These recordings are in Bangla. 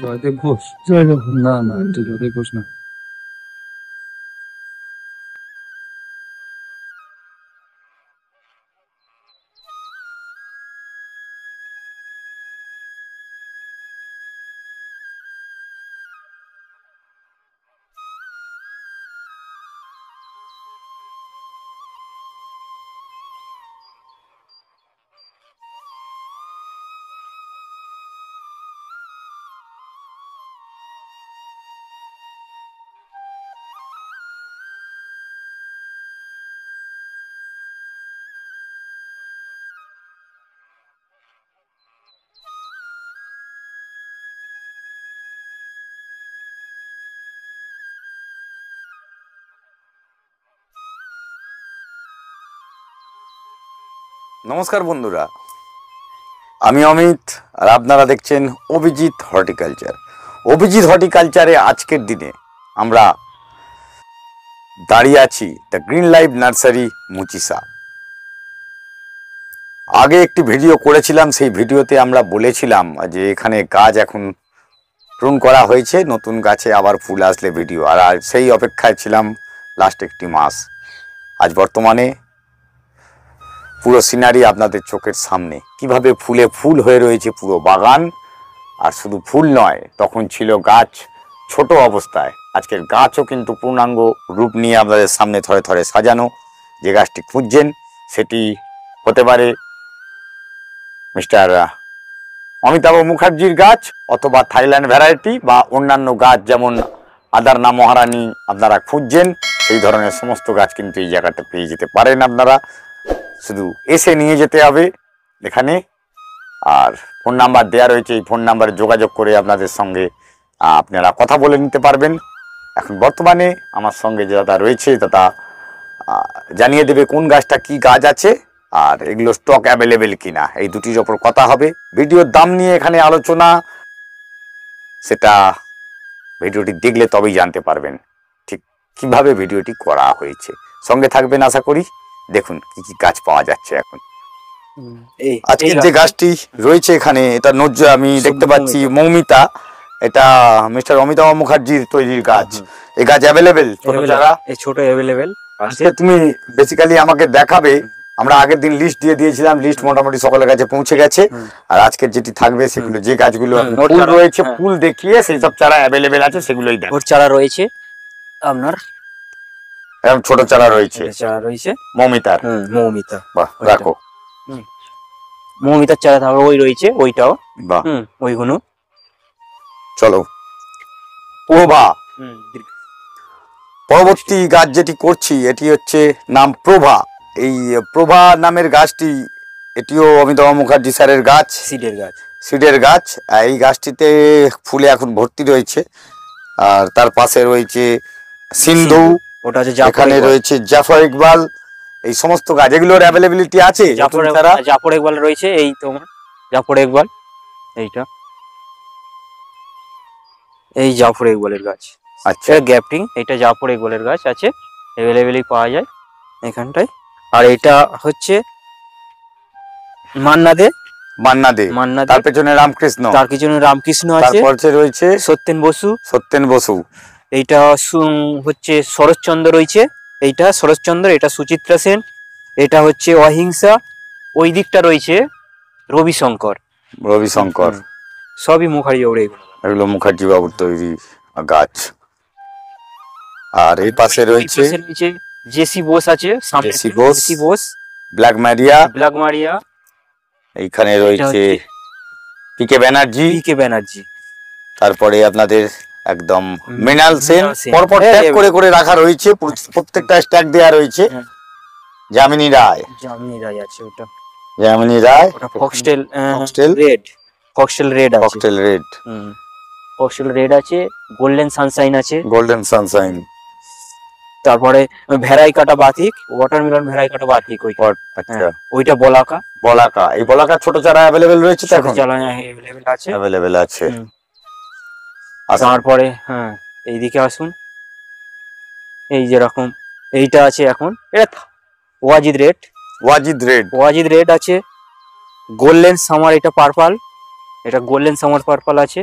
জয়দেব ঘোষ। জয়দেব না না, এটা জয়দেব ঘোষ না। নমস্কার বন্ধুরা, আমি অমিত আর আপনারা দেখছেন অভিজিৎ হর্টিকালচার। অভিজিৎ হর্টিকালচারে আজকের দিনে আমরা দাঁড়িয়ে আছি the green life nursery Muchisha. আগে একটি ভিডিও করেছিলাম, সেই ভিডিওতে আমরা বলেছিলাম যে এখানে গাছ এখন প্রুন করা হয়েছে, নতুন গাছে আবার ফুল আসলে ভিডিও, আর সেই অপেক্ষায় ছিলাম লাস্ট একটি মাস। আজ বর্তমানে পুরো সিনারি আপনাদের চোখের সামনে, কিভাবে ফুলে ফুল হয়ে রয়েছে পুরো বাগান। আর শুধু ফুল নয়, তখন ছিল গাছ ছোট অবস্থায়, আজকের গাছও কিন্তু পূর্ণাঙ্গ রূপ নিয়ে আপনাদের সামনে থরে থরে সাজানো। যে গাছটি খুঁজছেন সেটি হতে পারে মিস্টার অমিতাভ মুখার্জির গাছ, অথবা থাইল্যান্ড ভ্যারাইটি, বা অন্যান্য গাছ যেমন আদারনা মহারানী আপনারা খুঁজছেন, সেই ধরনের সমস্ত গাছ কিন্তু এই জায়গাটা পেয়ে যেতে পারেন আপনারা। শুধু এসে নিয়ে যেতে হবে এখানে, আর ফোন নাম্বার দেওয়া রয়েছে, এই ফোন নাম্বারে যোগাযোগ করে আপনাদের সঙ্গে আপনারা কথা বলে নিতে পারবেন। এখন বর্তমানে আমার সঙ্গে যে দাদা রয়েছে, দাদা জানিয়ে দেবে কোন গাছটা কি গাছ আছে আর এগুলো স্টক অ্যাভেলেবেল কিনা, এই দুটির ওপর কথা হবে। ভিডিওর দাম নিয়ে এখানে আলোচনা, সেটা ভিডিওটি দেখলে তবেই জানতে পারবেন ঠিক কিভাবে ভিডিওটি করা হয়েছে। সঙ্গে থাকবেন আশা করি। দেখুন কি কি গাছ পাওয়া যাচ্ছে এখন। আজকের যে গাছটি রয়েছে এখানে, এটা আমি দেখতে পাচ্ছি মৌমিতা, এটা মিস্টার অমিতাভ মুখার্জির তৈরির গাছ। এই গাছ অ্যাভেলেবেল ছোট চারা? এই ছোট অ্যাভেলেবেল আছে। তুমি বেসিক্যালি আমাকে দেখাবে, আমরা আগের দিন লিস্ট দিয়ে দিয়েছিলাম, লিস্ট মোটামুটি সকলের কাছে পৌঁছে গেছে। আর আজকের যেটি থাকবে সেগুলো, যে গাছগুলো ফুল রয়েছে, ফুল দেখিয়ে সেই সব চারা অ্যাভেলেবেল আছে সেগুলোই দেখ। ওর চারা রয়েছে আপনার, এরকম ছোট চারা রয়েছে, চারা রয়েছে মৌমিতার। মৌমিতা, বাহ, রাখো। মৌমিতার চারা, তারপর ওই রয়েছে ওইটাও, বাহ, ওইগুলো। চলো প্রভা। পরবর্তী গাছ যেটি করছি এটি হচ্ছে নাম প্রভা। এই প্রভা নামের গাছটি, এটিও অমিতাভ মুখার্জি স্যারের গাছ, সিডের গাছ। এই গাছটিতে ফুলে এখন ভর্তি রয়েছে। আর তার পাশে রয়েছে সিন্ধু, ওটা আছে, এখানে রয়েছে জাফর ইকবাল। এই সমস্ত গাছ এগুলোর অ্যাভেলেবিলিটি আছে। জাফর ইকবাল রয়েছে, এই তোমার জাফর ইকবাল, এইটা এই জাফর ইকবালের গাছ। আচ্ছা, গ্যাপটিং, এটা জাফর ইকবালের গাছ আছে, অ্যাভেলেবেলই পাওয়া যায় এখানটায়। আর এটা হচ্ছে মান্না দে, তার পেছনে রামকৃষ্ণ, আছে। তারপরে রয়েছে সত্যেন বসু। এইটা হচ্ছে শরৎচন্দ্র রয়েছে, এইটা শরৎচন্দ্র, এটা সুচিত্রা সেন, এটা হচ্ছে অহিংসা। ওই দিকটা রয়েছে রবিশঙ্কর। সবই মুখার্জি বাবুর, এগুলো মুখার্জি বাবুর তৈরি গাছ। আর এই পাশে রয়েছে জেসি বোস আছে, ব্ল্যাক মারিয়া। এইখানে রয়েছে পিকে ব্যানার্জি। তারপরে আপনাদের একদম মৃণাল সেন, পরপর ট্যাগ করে করে রাখা রয়েছে, প্রত্যেকটা স্ট্যাক দেয়া রয়েছে। যামিনী রায় আছে, ওটা যামিনী রায়। ফক্সটেল রেড আছে, গোল্ডেন সানশাইন। তারপরে ভ্যারাইকাটা বাতিক, ওয়াটারমেলন ভ্যারাইকাটা বাতিক, ওইটা বলাকা। এই বলাকা ছোট চারা অ্যাভেলেবেল রয়েছে, অ্যাভেলেবেল আছে। তারপরে এইদিকে আসুন, এই যেরকম এইটা আছে এখন, এটা ওয়াজিদ রেড, ওয়াজিদ রেড আছে, গোল্ডেন সামার, এটা পার্পল, এটা গোল্ডেন সামার পার্পল আছে।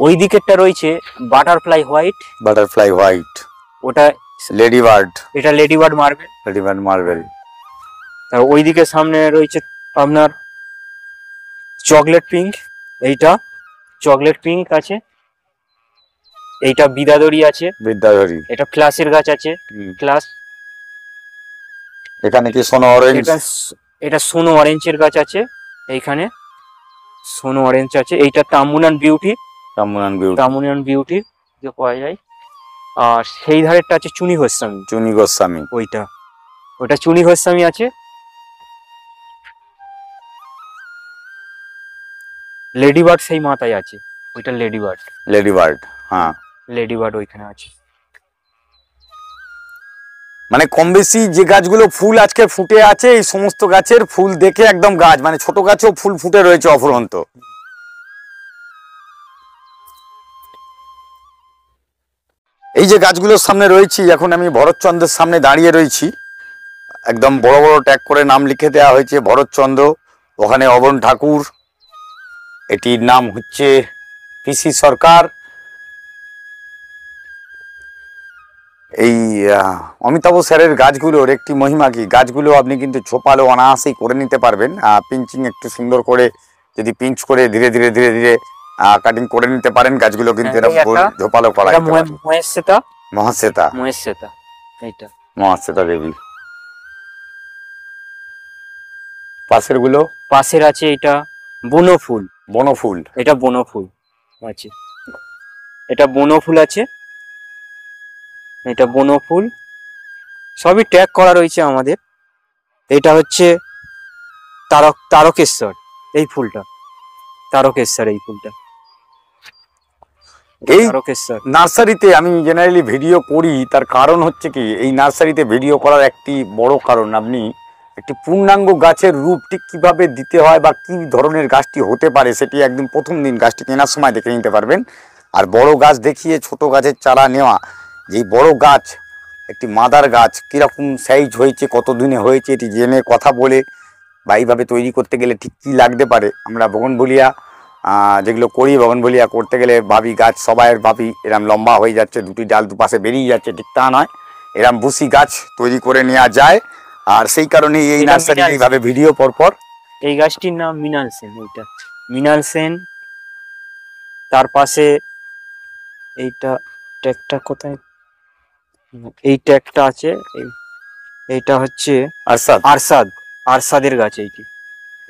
ওই দিকেরটা রয়েছে বাটারফ্লাই হোয়াইট, ওটা লেডি লেডিবার্ড মার্বেল। আর ওই দিকে সামনে রয়েছে আপনার চকলেট পিঙ্ক, এইটা চকলেট পিঙ্ক আছে, এইটা বিদাদরি আছে, এটা ফ্লাসের গাছ আছে, ফ্লাস। এখানে কি সোনো অরেঞ্জ, এটা সোনো অরেঞ্জের গাছ আছে, এইখানে সোনো অরেঞ্জ আছে। এইটা তামুনান বিউটি যে পাওয়া যায়। আর সেই ধারেরটা আছে চুনি গোস্বামী, ওইটা চুনি গোস্বামী আছে। লেডিবার্ড সেই মাথায় আছে, ওইটা লেডিবার্ড। হ্যাঁ, লেডিবার্ড ওইখানে আছে। মানে কম বেশি যে গাছগুলো ফুল আজকে ফুটে আছে, এই সমস্ত গাছের ফুল দেখে একদম গাছ, মানে ছোট গাছেও ফুল ফুটে রয়েছে অফুরন্ত। এই যে গাছগুলোর সামনে রয়েছি এখন, আমি ভরতচন্দ্রের সামনে দাঁড়িয়ে রয়েছি। একদম বড় বড় ট্যাগ করে নাম লিখে দেওয়া হয়েছে ভরতচন্দ্র, ওখানে অবন ঠাকুর, এটির নাম হচ্ছে পিসি সরকার। এই অমিতাভ স্যারের গাছগুলোর একটি মহিমা কি, গাছগুলো আপনি কিন্তু ছোপালো অনায়াসেই করে নিতে পারবেন। পিঞ্চিং একটু সুন্দর করে যদি পিঞ্চ করে ধীরে ধীরে কাটিং করে নিতে পারেন, গাছগুলো কিন্তু ঝোপালো করা যেতে পারে। মহাশ্বেতা দেবী। পাশের আছে এটা বনফুল, এটা বনফুল আছে, এটা বনফুল আছে, এটা বনফুল, সবই ট্যাগ করা রয়েছে আমাদের। এটা হচ্ছে তারকেশ্বর, এই ফুলটা তারকেশ্বর, এই ফুলটা এই তারকেশ্বর। নার্সারিতে আমি জেনারেলি ভিডিও করি, তার কারণ হচ্ছে কি, এই নার্সারিতে ভিডিও করার একটি বড় কারণ, আপনি একটি পূর্ণাঙ্গ গাছের রূপ ঠিক কিভাবে দিতে হয় বা কি ধরনের গাছটি হতে পারে, সেটি একদম প্রথম দিন গাছটি কেনার সময় দেখে নিতে পারবেন। আর বড় গাছ দেখিয়ে ছোট গাছের চারা নেওয়া, যেই বড় গাছ একটি মাদার গাছ কীরকম সাইজ হয়েছে, কত দিনে হয়েছে, এটি জেনে কথা বলে বা এইভাবে তৈরি করতে গেলে ঠিক কী লাগতে পারে। আমরা বগনভেলিয়া যেগুলো করি, বগনভেলিয়া করতে গেলে ভাবি গাছ সবাই ভাবি এরম লম্বা হয়ে যাচ্ছে, দুটি ডাল দুপাশে বেরিয়ে যাচ্ছে, ঠিক তা নয়, এরম বুসি গাছ তৈরি করে নেওয়া যায়। আর সেই কারণে এই নার্সারি এইভাবে ভিডিও পরপর। এই গাছটির নাম মৃণাল সেন। তার পাশে এইটা ট্যাগটা কোথায়, এই ট্যাগটা আছে, এইটা হচ্ছে আরশাদের গাছ,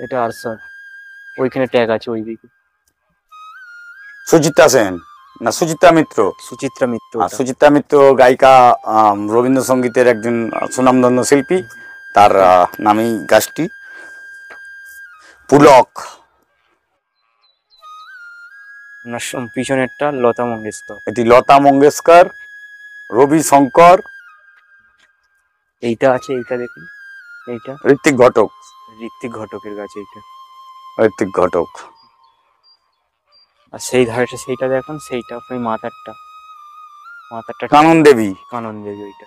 এটা আরশাদ, ওইখানে ট্যাগ আছে ওই দিকে। সুচিত্রা সেন না সুচিত্রা মিত্র, সুচিত্রা মিত্র গায়িকা, রবীন্দ্রসঙ্গীতের একজন সুনামধন্য শিল্পী, তার নামেই গাছটি। পুলক, পিছনেরটা লতা মঙ্গেশকর, এটি লতা মঙ্গেশকর, রবি শঙ্কর, এইটা আছে, এইটা দেখুন, এইটা ঋত্বিক ঘটকের গাছ, এইটা ঋত্বিক ঘটক। আর সেই ধারেটা সেইটা দেখুন, সেইটা আপনি মাথারটা কানন দেবী, ওইটা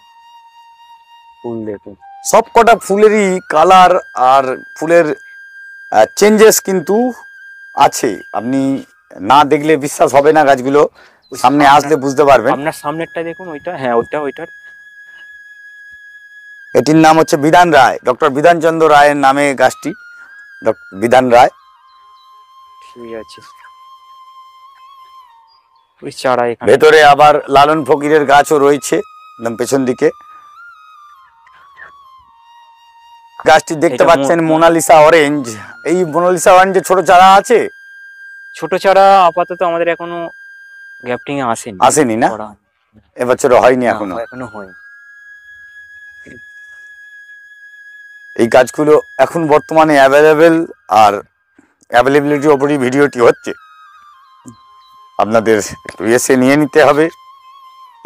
ফুল দেখুন, সব কটা ফুলেরই কালার আর ফুলের চেঞ্জেস কিন্তু আছে, আপনি না দেখলে বিশ্বাস হবে না, গাছগুলো সামনে আসলে বুঝতে পারবেন। আপনার সামনেরটা দেখুন, ওইটা, হ্যাঁ ওইটার এটির নাম হচ্ছে বিধান রায়, ডক্টর বিধানচন্দ্র রায়ের নামে গাছটি, বিধান রায়। ঠিক আছে, ওই চারা এখানে। ভেতরে আবার লালন ফকিরের গাছও রয়েছে একদম পেছন দিকে। গাছটি দেখতে পাচ্ছেন মোনালিসা অরেঞ্জ, এই মোনালিসা অরেঞ্জের ছোট চারা আছে, ছোট চারা আপাতত আমাদের এখনো গ্যাপটিং এ আসেনি না, এবছর হয়নি, এখনো হয়নি। এই গাছগুলো এখন বর্তমানে অ্যাভেলেবেল, আর অ্যাভেলেবিলিটির ওপরই ভিডিওটি হচ্ছে, আপনাদের একটু এসে নিয়ে নিতে হবে।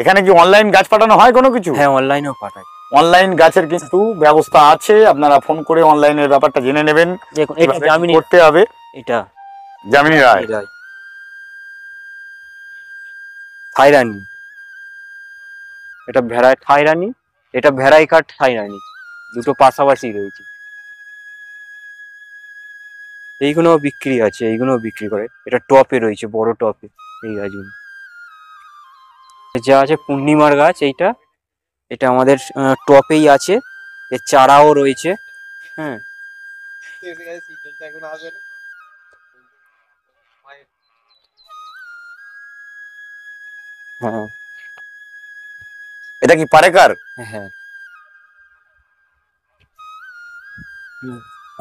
এখানে কি অনলাইন গাছ পাঠানো হয় কোনো কিছু? হ্যাঁ, অনলাইনেও পাঠাই, অনলাইন গাছের কিন্তু ব্যবস্থা আছে, আপনারা ফোন করে অনলাইনের ব্যাপারটা জেনে নেবেন। দেখুন, এটা জামিনী করতে হবে, এটা জামিনী রায়, থাইরানি, এটা ভেড়াই থাইরানি, এটা ভেড়াই কাঠ থাইরানি, দুটো পাশাপাশি রয়েছে। এইগুলো বিক্রি আছে, এইগুলো বিক্রি করে। এটা টপে রয়েছে, বড় টপে এই গাছগুলো। যা আছে পূর্ণিমার গাছ, এইটা এটা আমাদের টপেই আছে, এর চারাও রয়েছে। হ্যাঁ, হ্যাঁ, এটা কি পারেকার? হ্যাঁ।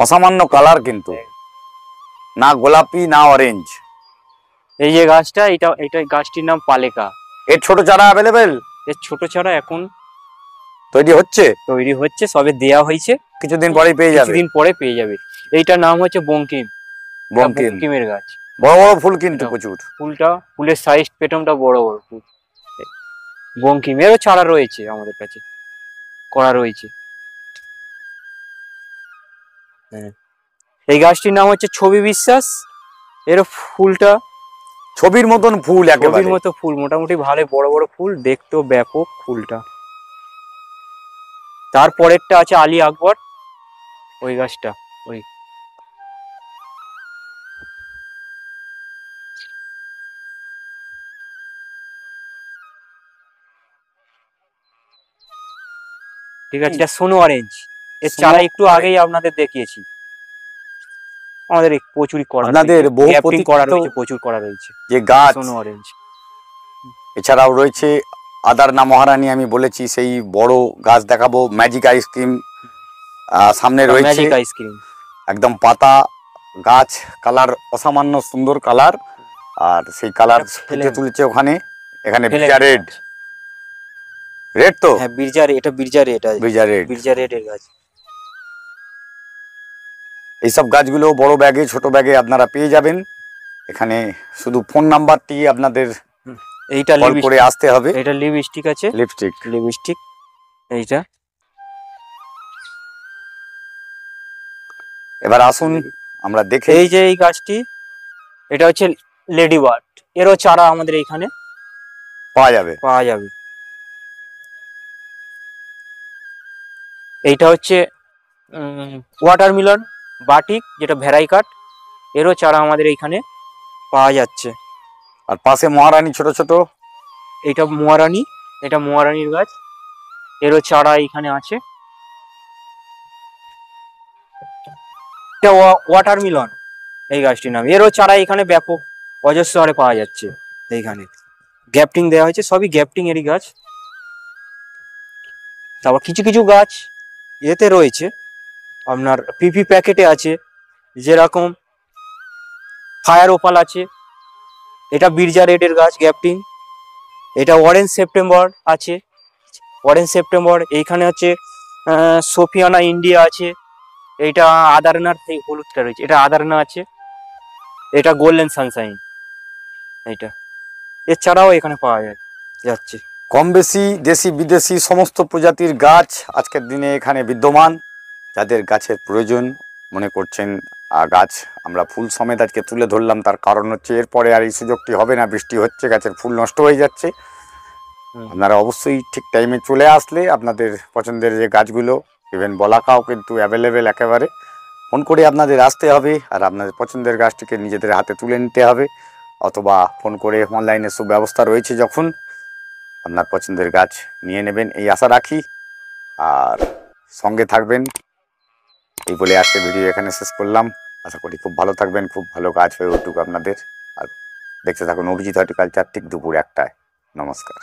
অসামান্য কালার, কিন্তু না গোলাপি না অরেঞ্জ। এই যে গাছটা, এটা গাছটির নাম পালেকা। এর ছোট চারা অ্যাভেলেবেল? এর ছোট চারা এখন তৈরি হচ্ছে, সবে দেয়া হয়েছে, কিছুদিন পরেই পেয়ে যাবে। কিছুদিন পরে পেয়ে যাবে। এইটার নাম হচ্ছে বঙ্কিম। বঙ্কিম, বঙ্কিমের গাছ, বড় বড় ফুল কিন্তু প্রচুর। ফুলের সাইজ পেটমটা বড় বড় ফুল। বঙ্কিমেরও চারা রয়েছে আমাদের কাছে, করা রয়েছে। হ্যাঁ, এই গাছটির নাম হচ্ছে ছবি বিশ্বাস। এর ফুলটা ছবির মতন ফুল, একেবারে ছবির মতো ফুল, মোটামুটি ভালো বড় বড় ফুল, দেখতেও ব্যাপক ফুলটা। তারপরেরটা আছে আলী আকবর, ওই গাছটা ওই। ঠিক আছে, এটা সোনো অরেঞ্জ। এর চারা একটু আগেই আপনাদের দেখিয়েছি। আমাদের প্রচুরই করা, আপনাদের বহু গ্যাপটিং করা রয়েছে, প্রচুর করা রয়েছে যে গাছ। সোনো অরেঞ্জ এছাড়াও রয়েছে আদারনা মহারানী, আমি বলেছি সেই বড় গাছ দেখাবো। ম্যাজিক আইসক্রিম সামনে রয়েছে, ম্যাজিক আইসক্রিম, একদম পাতা গাছ, কালার অসামান্য সুন্দর কালার। আর সেই কালার ফুটে তুলেছে ওখানে। এখানে বিরজা রেড, রেড তো, হ্যাঁ বিরজা রেড, এটা বিরজা রেড, বিরজা রেড এর গাছ। এইসব গাছগুলো বড় ব্যাগে ছোট ব্যাগে আপনারা পেয়ে যাবেন এখানে। শুধু ফোন নাম্বারটি আপনাদের এইটা কল করে আসতে হবে। এটা লিপস্টিক আছে, লিপস্টিক এইটা। এবার আসুন আমরা দেখে। এই যে এই গাছটি, এটা হচ্ছে লেডি বার্ড। এরও চারা আমাদের এইখানে পাওয়া যাবে। এইটা হচ্ছে ওয়াটারমেলন বাটিক, যেটা ভ্যারাইকাট। এরও চারা আমাদের এইখানে পাওয়া যাচ্ছে। আর পাশে মহারানী ছোট ছোট, এটা মহারানীর গাছ। এরও চারা এইখানে আছে। এটা ওয়াটারমেলন এই গাছটির নাম। এরও চারা এখানে ব্যাপক অজস্র হারে পাওয়া যাচ্ছে। এইখানে গ্যাপটিং দেওয়া হয়েছে, সবই গ্যাপটিং এরই গাছ। তারপর কিছু কিছু গাছ এতে রয়েছে আপনার পিপি প্যাকেটে আছে, যেরকম ফায়ার ওপাল আছে। এটা বিরজা রেডের গাছ, গ্যাপটিং। এটা অরেঞ্জ সেপ্টেম্বর আছে, অরেঞ্জ সেপ্টেম্বর। এইখানে হচ্ছে সোফিয়ানা ইন্ডিয়া আছে। এইটা আদারনার সেই হলুদটা রয়েছে, এটা আদারনা আছে। এটা গোল্ডেন সানশাইন এইটা। এছাড়াও এখানে পাওয়া যাচ্ছে কম বেশি দেশি বিদেশি সমস্ত প্রজাতির গাছ আজকের দিনে এখানে বিদ্যমান। যাদের গাছের প্রয়োজন মনে করছেন গাছ আমরা ফুল সমেত আজকে তুলে ধরলাম, তার কারণ হচ্ছে এরপরে আর এই সুযোগটি হবে না। বৃষ্টি হচ্ছে, গাছের ফুল নষ্ট হয়ে যাচ্ছে। আপনারা অবশ্যই ঠিক টাইমে চলে আসলে আপনাদের পছন্দের যে গাছগুলো, ইভেন বলাকাও কিন্তু অ্যাভেলেবেল একেবারে। ফোন করে আপনাদের আসতে হবে আর আপনাদের পছন্দের গাছটিকে নিজেদের হাতে তুলে নিতে হবে, অথবা ফোন করে অনলাইনে সুব্যবস্থা রয়েছে যখন আপনার পছন্দের গাছ নিয়ে নেবেন এই আশা রাখি। আর সঙ্গে থাকবেন এই বলে আজকে ভিডিও এখানে শেষ করলাম। আশা করি খুব ভালো থাকবেন, খুব ভালো কাজ হয়ে উঠুক আপনাদের। আর দেখতে থাকুন অভিজিৎ হর্টিকালচার ঠিক দুপুর 1টায়। নমস্কার।